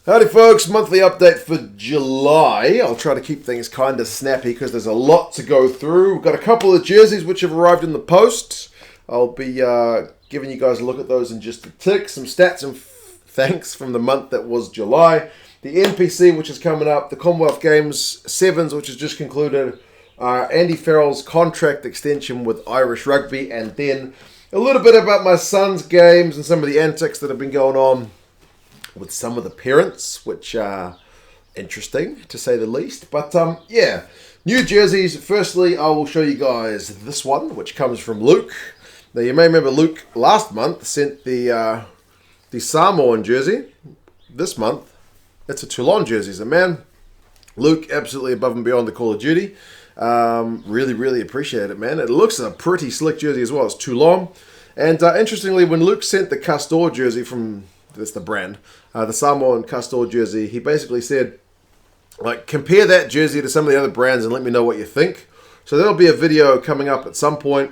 Howdy folks, monthly update for July. I'll try to keep things kind of snappy because there's a lot to go through. We've got a couple of jerseys which have arrived in the post. I'll be giving you guys a look at those in just a tick. Some stats and thanks from the month that was July. The NPC which is coming up, the Commonwealth Games 7s which has just concluded, Andy Farrell's contract extension with Irish Rugby, and then a little bit about my son's games and some of the antics that have been going on with some of the parents, which are interesting to say the least. But yeah, new jerseys. Firstly, I will show you guys this one, which comes from Luke. Now you may remember Luke last month sent the Samoan jersey. This month, it's a Toulon jersey. So man, Luke absolutely above and beyond the Call of Duty. Really appreciate it, man. It looks a pretty slick jersey as well. It's Toulon. And interestingly, when Luke sent the Castor jersey from, that's the brand, the Samoan Castor jersey, he basically said, like, compare that jersey to some of the other brands and let me know what you think. So there'll be a video coming up at some point.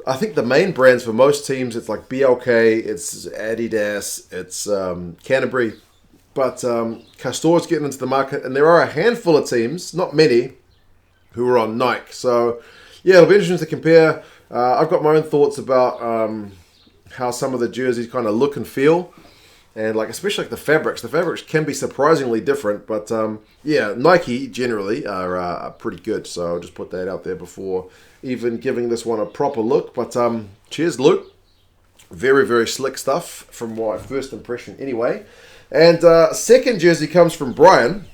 I think the main brands for most teams, it's like BLK, it's Adidas, it's Canterbury. But Castor's getting into the market, and there are a handful of teams, not many, who are on Nike. So yeah, it'll be interesting to compare. I've got my own thoughts about how some of the jerseys kind of look and feel. And like, especially like the fabrics can be surprisingly different, but yeah, Nike generally are pretty good. So I'll just put that out there before even giving this one a proper look. But cheers, Luke. Very slick stuff from my first impression anyway. And second jersey comes from Brian.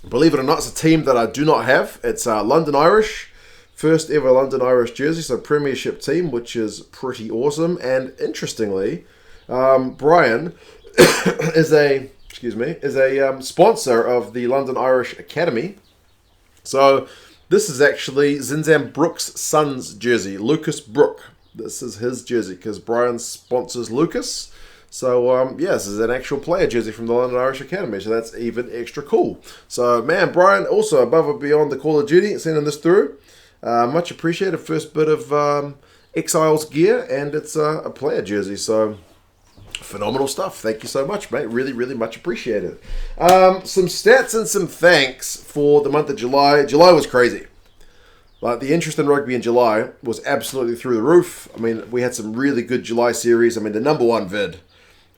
Believe it or not, it's a team that I do not have. It's London Irish. First ever London Irish jersey, so premiership team, which is pretty awesome. And interestingly, Brian is a sponsor of the London Irish Academy. So this is actually Zinzan Brooks' son's jersey, Lucas Brook. This is his jersey because Brian sponsors Lucas. So yeah, this is an actual player jersey from the London Irish Academy. So that's even extra cool. So man, Brian also above and beyond the Call of Duty, sending this through. Much appreciated. First bit of Exiles gear, and it's a player jersey. So phenomenal stuff. Thank you so much, mate. Really much appreciated. Some stats and some thanks for the month of July. July was crazy. Like, the interest in rugby in July was absolutely through the roof. I mean, we had some really good July series. I mean, the number one vid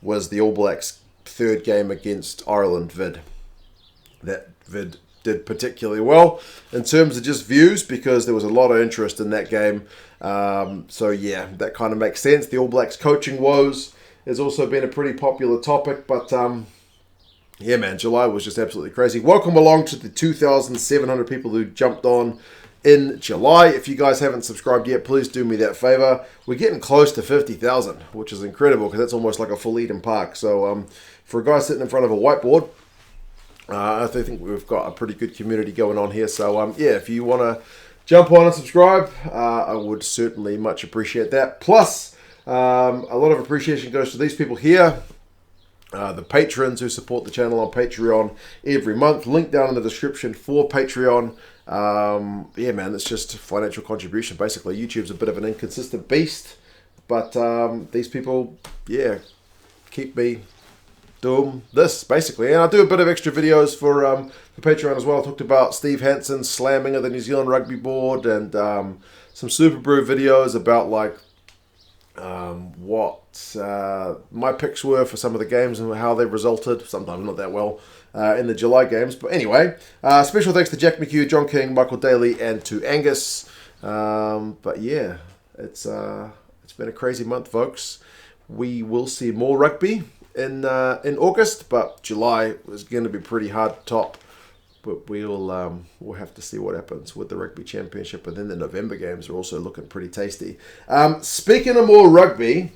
was the All Blacks' third game against Ireland vid. That vid did particularly well in terms of just views because there was a lot of interest in that game. So yeah, that kind of makes sense. The All Blacks coaching woes has also been a pretty popular topic, but yeah, man, July was just absolutely crazy. Welcome along to the 2,700 people who jumped on in July. If you guys haven't subscribed yet, please do me that favor. We're getting close to 50,000, which is incredible because that's almost like a full Eden Park. So for a guy sitting in front of a whiteboard, I think we've got a pretty good community going on here. So yeah, if you want to jump on and subscribe, I would certainly much appreciate that. Plus, a lot of appreciation goes to these people here, the patrons who support the channel on Patreon every month. Link down in the description for Patreon. Yeah, man, it's just financial contribution. Basically, YouTube's a bit of an inconsistent beast, but these people, yeah, keep me doing this, basically. And I do a bit of extra videos for Patreon as well. I talked about Steve Hansen's slamming of the New Zealand Rugby Board, and some Super Brew videos about, like, what my picks were for some of the games and how they resulted, sometimes not that well, in the July games. But anyway, special thanks to Jack McHugh, John King, Michael Daly, and to Angus. But yeah, it's been a crazy month, folks. We will see more rugby in August, but July is going to be pretty hard to top. But we'll have to see what happens with the Rugby Championship, and then the November games are also looking pretty tasty. Speaking of more rugby,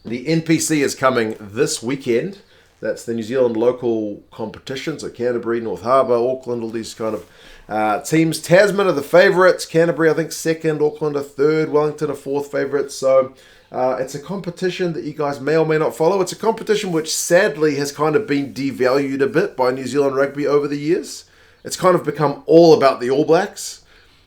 the NPC is coming this weekend. That's the New Zealand local competition. So Canterbury, North Harbour, Auckland, all these kind of teams. Tasman are the favourites. Canterbury, I think, second. Auckland are third. Wellington are fourth favourites. So it's a competition that you guys may or may not follow. It's a competition which sadly has kind of been devalued a bit by New Zealand rugby over the years. It's kind of become all about the All Blacks.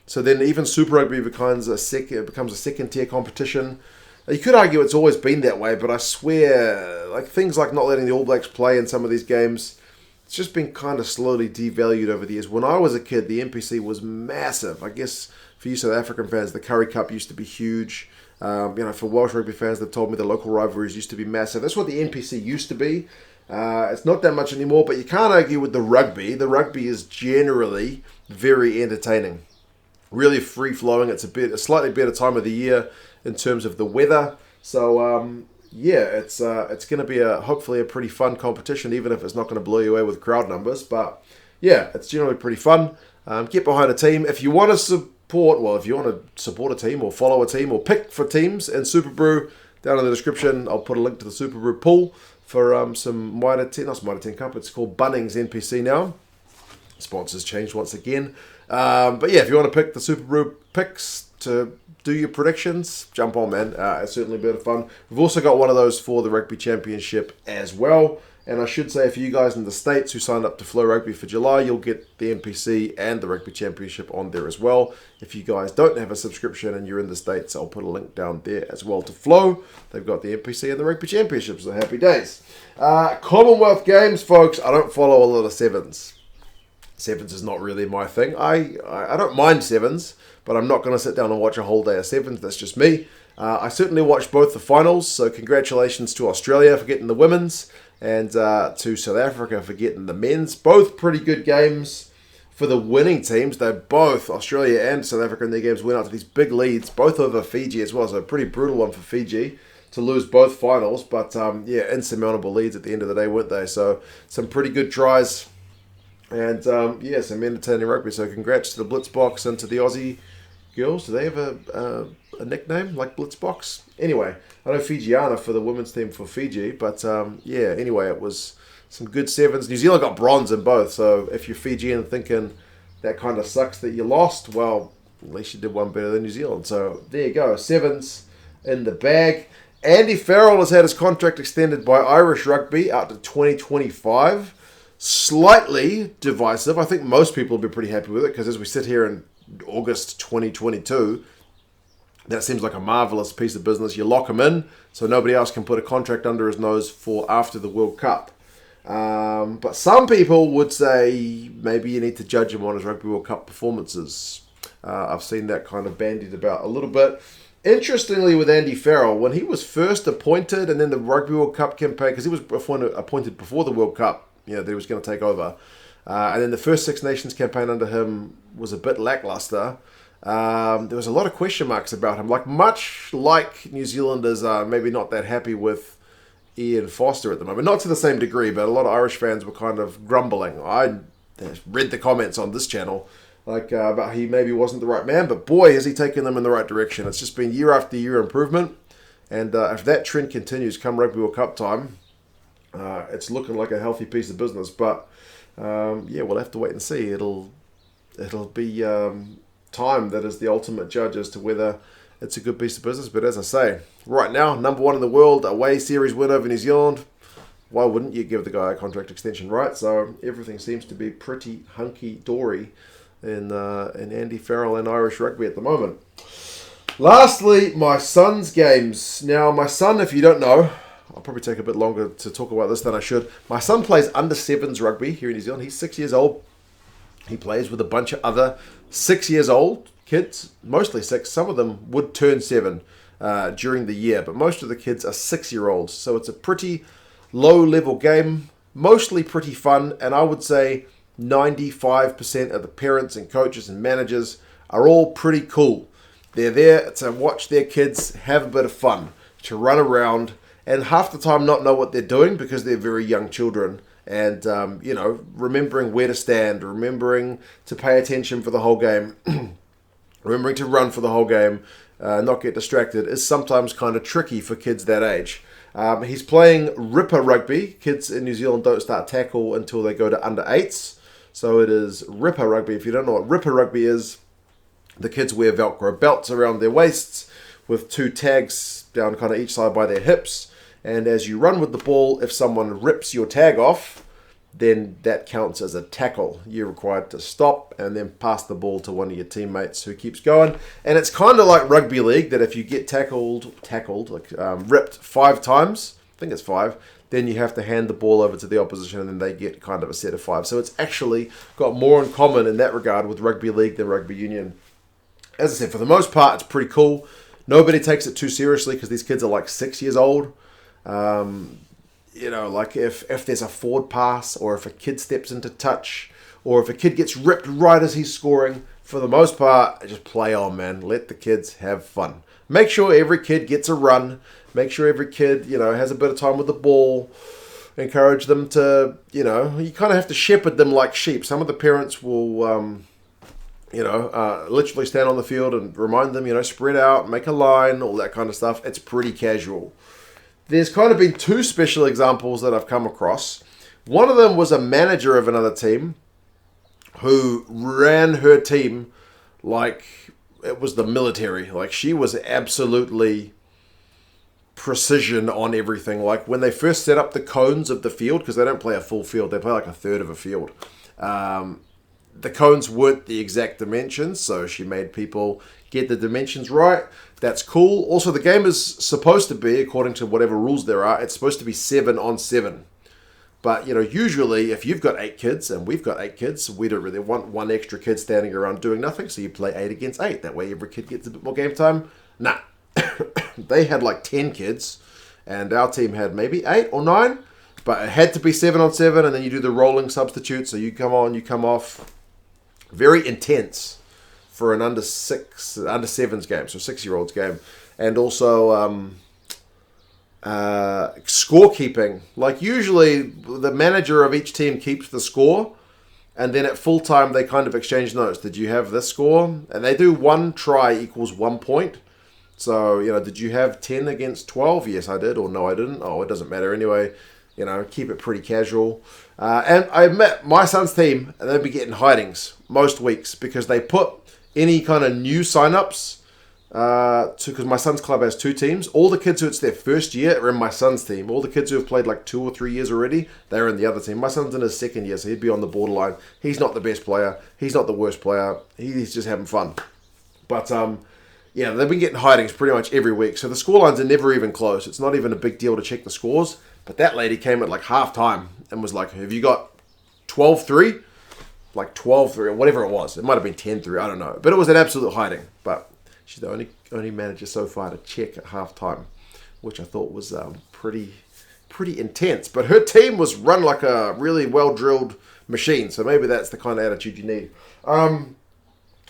So then even Super Rugby becomes a second tier competition. You could argue it's always been that way, but I swear, like, things like not letting the All Blacks play in some of these games, it's just been kind of slowly devalued over the years. When I was a kid, the NPC was massive. I guess for you South African fans, the Curry Cup used to be huge. For Welsh rugby fans, they've told me the local rivalries used to be massive. That's what the NPC used to be. It's not that much anymore, but you can't argue with the rugby. The rugby is generally very entertaining, really free-flowing. It's a slightly better time of the year in terms of the weather. So, it's going to be hopefully a pretty fun competition, even if it's not going to blow you away with crowd numbers. But, yeah, it's generally pretty fun. Get behind a team. If you want to support a team or follow a team or pick for teams in Super Brew, down in the description, I'll put a link to the Super Brew pool for some Mitre 10, not Mitre 10 Cup, it's called Bunnings NPC now. Sponsors changed once again. But yeah, if you want to pick the Super Brew picks to do your predictions, jump on, man. It's certainly a bit of fun. We've also got one of those for the Rugby Championship as well. And I should say, for you guys in the States who signed up to Flow Rugby for July, you'll get the NPC and the Rugby Championship on there as well. If you guys don't have a subscription and you're in the States, I'll put a link down there as well to Flow. They've got the NPC and the Rugby Championship, so happy days. Commonwealth Games, folks. I don't follow a lot of sevens. Sevens is not really my thing. I don't mind sevens, but I'm not going to sit down and watch a whole day of sevens. That's just me. I certainly watched both the finals, so congratulations to Australia for getting the women's, and to South Africa for getting the men's. Both pretty good games for the winning teams. They both, Australia and South Africa in their games, went out to these big leads, both over Fiji as well. So a pretty brutal one for Fiji to lose both finals. But insurmountable leads at the end of the day, weren't they? So some pretty good tries. And some entertaining rugby. So congrats to the Blitzbox and to the Aussie girls. Do they have a nickname like Blitzbox? Anyway, I know Fijiana for the women's team for Fiji, but anyway, it was some good sevens. New Zealand got bronze in both, so if you're Fijian thinking that kind of sucks that you lost, well, at least you did one better than New Zealand. So there you go, sevens in the bag. Andy Farrell has had his contract extended by Irish Rugby out to 2025. Slightly divisive. I think most people will be pretty happy with it, because as we sit here in August 2022, that seems like a marvellous piece of business. You lock him in so nobody else can put a contract under his nose for after the World Cup. But some people would say maybe you need to judge him on his Rugby World Cup performances. I've seen that kind of bandied about a little bit. Interestingly, with Andy Farrell, when he was first appointed, and then the Rugby World Cup campaign, because he was appointed before the World Cup, that he was going to take over. And then the first Six Nations campaign under him was a bit lackluster. There was a lot of question marks about him. Much like New Zealanders are maybe not that happy with Ian Foster at the moment. Not to the same degree, but a lot of Irish fans were kind of grumbling. I read the comments on this channel about he maybe wasn't the right man, but boy, has he taken them in the right direction. It's just been year after year improvement. And if that trend continues come Rugby World Cup time, it's looking like a healthy piece of business. But we'll have to wait and see. It'll be time that is the ultimate judge as to whether it's a good piece of business. But as I say, right now, number one in the world, away series win over New Zealand. Why wouldn't you give the guy a contract extension, right? So everything seems to be pretty hunky-dory in Andy Farrell and Irish Rugby at the moment. Lastly, my son's games. Now, my son, if you don't know, I'll probably take a bit longer to talk about this than I should. My son plays under 7s rugby here in New Zealand. He's 6 years old. He plays with a bunch of other 6 years old kids, mostly 6. Some of them would turn 7 during the year, but most of the kids are 6-year-olds. So it's a pretty low-level game, mostly pretty fun, and I would say 95% of the parents and coaches and managers are all pretty cool. They're there to watch their kids have a bit of fun, to run around, and half the time not know what they're doing because they're very young children. And, remembering where to stand, remembering to pay attention for the whole game, remembering to run for the whole game, not get distracted, is sometimes kind of tricky for kids that age. He's playing Ripper Rugby. Kids in New Zealand don't start tackle until they go to under 8s. So it is Ripper Rugby. If you don't know what Ripper Rugby is, the kids wear Velcro belts around their waists with 2 tags down kind of each side by their hips. And as you run with the ball, if someone rips your tag off, then that counts as a tackle. You're required to stop and then pass the ball to one of your teammates who keeps going. And it's kind of like rugby league, that if you get ripped 5 times, I think it's 5, then you have to hand the ball over to the opposition and then they get kind of a set of 5. So it's actually got more in common in that regard with rugby league than rugby union. As I said, for the most part, it's pretty cool. Nobody takes it too seriously because these kids are like 6 years old. Like if there's a forward pass or if a kid steps into touch or if a kid gets ripped right as he's scoring, for the most part, just play on, man. Let the kids have fun. Make sure every kid gets a run. Make sure every kid, has a bit of time with the ball. Encourage them to, you kind of have to shepherd them like sheep. Some of the parents will, literally stand on the field and remind them, spread out, make a line, all that kind of stuff. It's pretty casual. There's kind of been 2 special examples that I've come across. One of them was a manager of another team who ran her team like it was the military. Like she was absolutely precision on everything. Like when they first set up the cones of the field, because they don't play a full field, they play like a third of a field. The cones weren't the exact dimensions, so she made people get the dimensions right. That's cool. Also, the game is supposed to be, according to whatever rules there are, it's supposed to be 7 on 7. But, usually if you've got 8 kids and we've got 8 kids, we don't really want one extra kid standing around doing nothing. So you play 8 against 8. That way every kid gets a bit more game time. Nah. They had like 10 kids and our team had maybe 8 or 9. But it had to be 7 on 7 and then you do the rolling substitute. So you come on, you come off. Very intense for an under 7s game, so 6-year-olds game. And also scorekeeping. Like usually the manager of each team keeps the score and then at full time they kind of exchange notes. Did you have this score? And they do 1 try equals 1 point. So, did you have 10 against 12? Yes, I did. Or no, I didn't. Oh, it doesn't matter anyway. Keep it pretty casual. And I met my son's team and they'd be getting hidings most weeks because they put any kind of new sign-ups because my son's club has 2 teams. All the kids who it's their first year are in my son's team. All the kids who have played like 2 or 3 years already, they're in the other team. My son's in his 2nd year, so he'd be on the borderline. He's not the best player. He's not the worst player. He's just having fun. But they've been getting hidings pretty much every week. So the scorelines are never even close. It's not even a big deal to check the scores. But that lady came at like half-time and was like, have you got 12-3? Like 12-3 or whatever it was. It might have been 10-3, I don't know. But it was an absolute hiding. But she's the only manager so far to check at half-time, which I thought was pretty intense. But her team was run like a really well-drilled machine. So maybe that's the kind of attitude you need.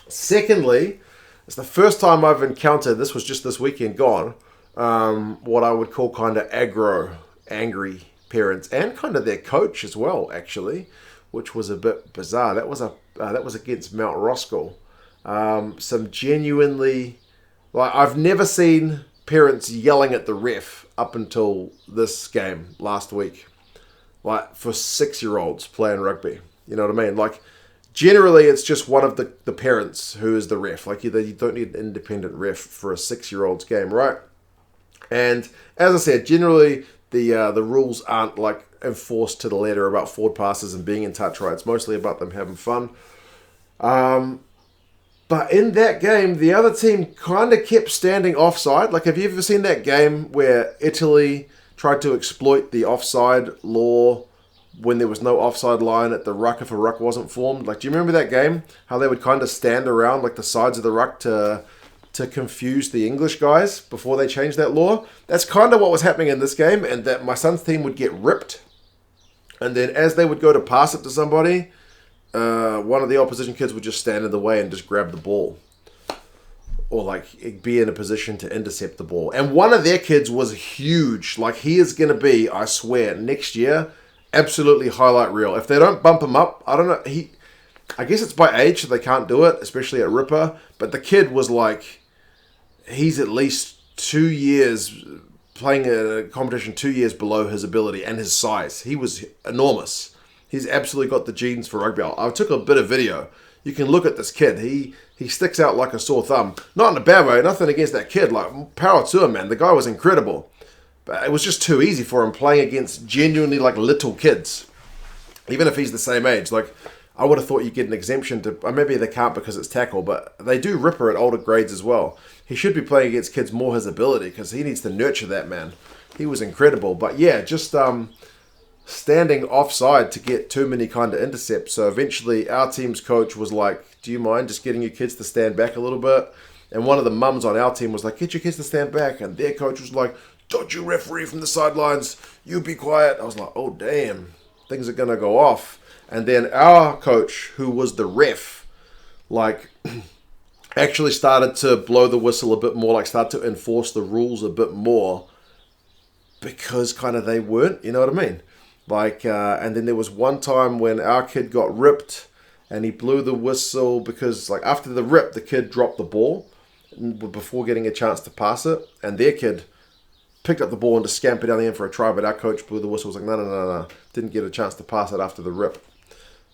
Secondly, it's the first time I've encountered, this was just this weekend gone, what I would call kind of angry parents and kind of their coach as well, actually, which was a bit bizarre. That was against Mount Roskill. Some genuinely, I've never seen parents yelling at the ref up until this game last week, for 6-year-olds playing rugby. You know what I mean? Generally, it's just one of the parents who is the ref. You don't need an independent ref for a 6-year-old's game, right? And as I said, generally the rules aren't enforced to the letter about forward passes and being in touch, right? It's mostly about them having fun. But in that game, the other team kind of kept standing offside. Have you ever seen that game where Italy tried to exploit the offside law when there was no offside line at the ruck if a ruck wasn't formed? Do you remember that game? How they would kind of stand around the sides of the ruck to confuse the English guys before they changed that law? That's kind of what was happening in this game, and that my son's team would get ripped. And then as they would go to pass it to somebody, one of the opposition kids would just stand in the way and just grab the ball. Or be in a position to intercept the ball. And one of their kids was huge. He is going to be, I swear, next year, absolutely highlight reel. If they don't bump him up, I don't know. I guess it's by age, so they can't do it, especially at Ripper. But the kid was he's at least 2 years playing a competition 2 years below his ability and his size. He was enormous. He's absolutely got the genes for rugby. I took a bit of video. You can look at this kid. He sticks out like a sore thumb. Not in a bad way. Nothing against that kid. Power to him, man. The guy was incredible. But it was just too easy for him playing against genuinely little kids. Even if he's the same age. I would have thought you'd get an exemption to... Maybe they can't because it's tackle, but they do Ripper at older grades as well. He should be playing against kids more his ability because he needs to nurture that, man. he was incredible. But yeah, just standing offside to get too many kind of intercepts. So eventually our team's coach was like, do you mind just getting your kids to stand back a little bit? And one of the mums on our team was like, get your kids to stand back. And their coach was like, don't you referee from the sidelines. You be quiet. I was like, oh, damn. Things are going to go off. And then our coach, who was the ref, like actually started to blow the whistle a bit more, like start to enforce the rules a bit more because kind of they weren't, you know what I mean? Like, and then there was one time when our kid got ripped and he blew the whistle because, like, after the rip, the kid dropped the ball before getting a chance to pass it. And their kid picked up the ball and just scampered down the end for a try, but our coach blew the whistle. Was like, no. Didn't get a chance to pass it after the rip.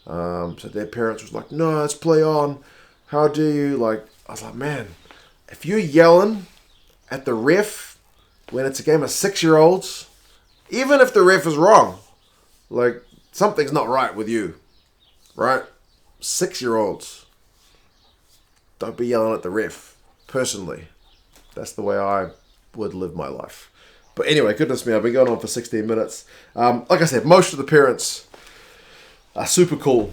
So their parents was like, no, let's play on. How do you? Like, I was like, man, if you're yelling at the ref when it's a game of 6-year-olds, even if the ref is wrong, like, something's not right with you, right? 6-year-olds. Don't be yelling at the ref. Personally, that's the way I would live my life. But anyway, goodness me, I've been going on for 16 minutes. Like I said, most of the parents are super cool.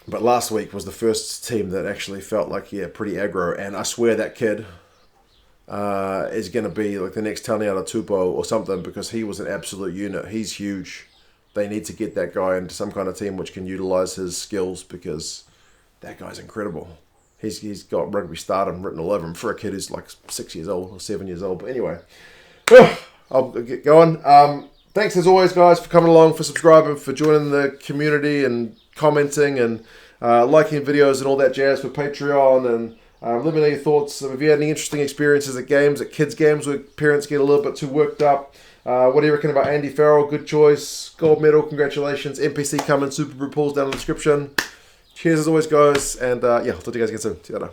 But last week was the first team that actually felt like, yeah, pretty aggro. And I swear that kid is going to be like the next Taniara Tupou or something, because he was an absolute unit. He's huge. They need to get that guy into some kind of team which can utilize his skills, because that guy's incredible. He's got rugby stardom written all over him for a kid who's like 6 years old or 7 years old. But anyway, I'll get going. Thanks as always, guys, for coming along, for subscribing, for joining the community and commenting and liking videos and all that jazz for Patreon. And let me know your thoughts. If you had any interesting experiences at games, at kids' games where parents get a little bit too worked up. What do you reckon about Andy Farrell? Good choice. Gold medal. Congratulations. NPC coming. Super Brew Pools down in the description. Cheers as always, guys. And yeah, I'll talk to you guys again soon. See you later.